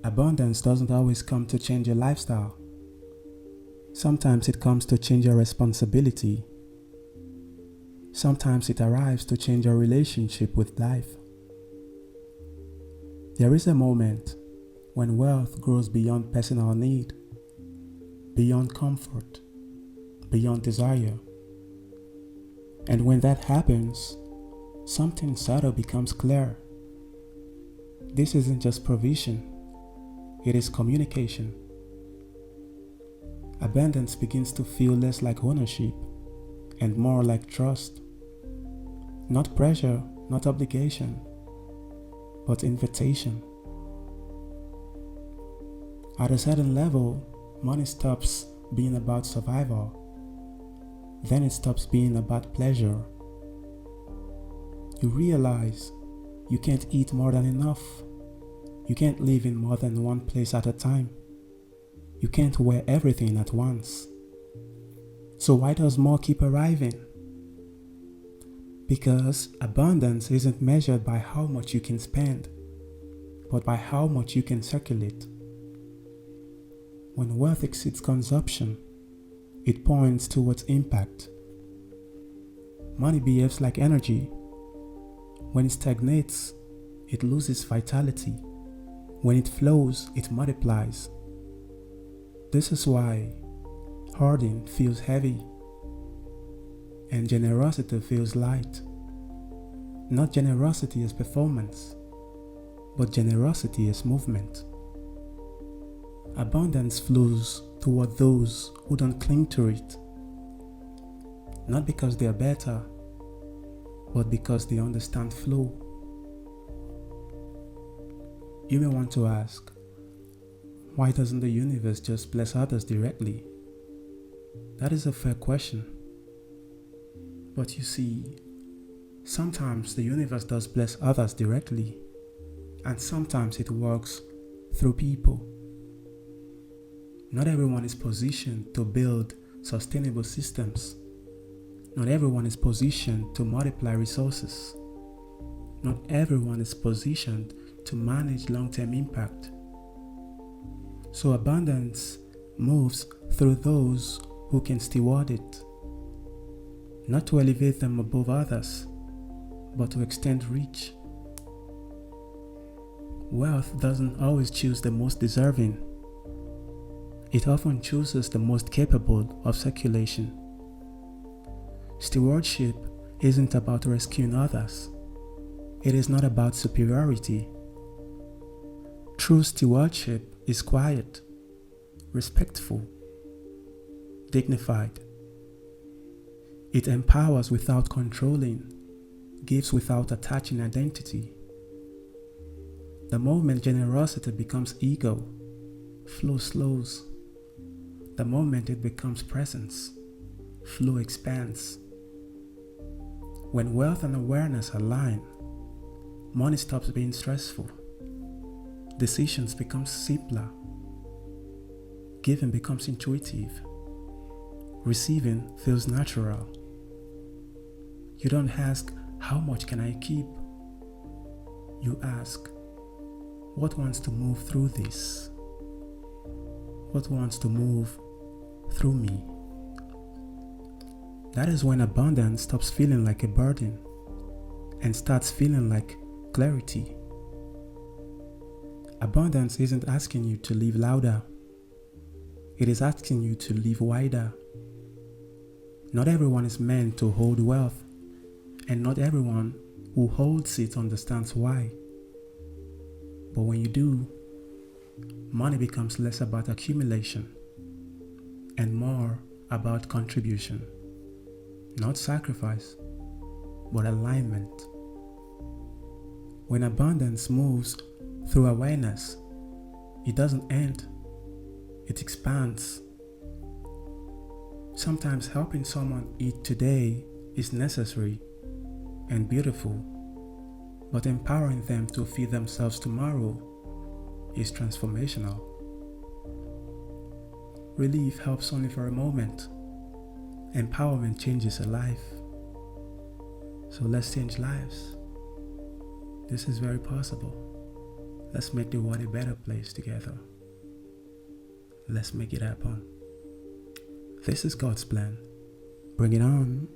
Abundance doesn't always come to change your lifestyle. Sometimes it comes to change your responsibility. Sometimes it arrives to change your relationship with life. There is a moment when wealth grows beyond personal need, beyond comfort, beyond desire. And when that happens, something subtle becomes clear. This isn't just provision, it is communication. Abundance begins to feel less like ownership and more like trust. Not pressure, not obligation, but invitation. At a certain level, money stops being about survival. Then it stops being about pleasure. You realize you can't eat more than enough. You can't live in more than one place at a time. You can't wear everything at once. So why does more keep arriving? Because abundance isn't measured by how much you can spend, but by how much you can circulate. When wealth exceeds consumption, it points towards impact. Money behaves like energy. When it stagnates, it loses vitality. When it flows, it multiplies. This is why hoarding feels heavy and generosity feels light. Not generosity as performance, but generosity as movement. Abundance flows toward those who don't cling to it, not because they are better, but because they understand flow. You may want to ask, why doesn't the universe just bless others directly? That is a fair question. But you see, sometimes the universe does bless others directly, and sometimes it works through people. Not everyone is positioned to build sustainable systems. Not everyone is positioned to multiply resources. Not everyone is positioned to manage long-term impact. So abundance moves through those who can steward it, not to elevate them above others, but to extend reach. Wealth doesn't always choose the most deserving. It often chooses the most capable of circulation. Stewardship isn't about rescuing others. It is not about superiority. True stewardship is quiet, respectful, dignified. It empowers without controlling, gives without attaching identity. The moment generosity becomes ego, flow slows. The moment it becomes presence, flow expands. When wealth and awareness align, money stops being stressful. Decisions become simpler. Giving becomes intuitive. Receiving feels natural. You don't ask, how much can I keep? You ask, what wants to move through this? What wants to move through me? That is when abundance stops feeling like a burden and starts feeling like clarity. Abundance isn't asking you to live louder. It is asking you to live wider. Not everyone is meant to hold wealth, and not everyone who holds it understands why. But when you do, money becomes less about accumulation and more about contribution. Not sacrifice, but alignment. When abundance moves through awareness, it doesn't end, it expands. Sometimes helping someone eat today is necessary and beautiful, but empowering them to feed themselves tomorrow is transformational. Relief helps only for a moment. Empowerment changes a life. So let's change lives. This is very possible. Let's make the world a better place together. Let's make it happen. This is God's plan. Bring it on.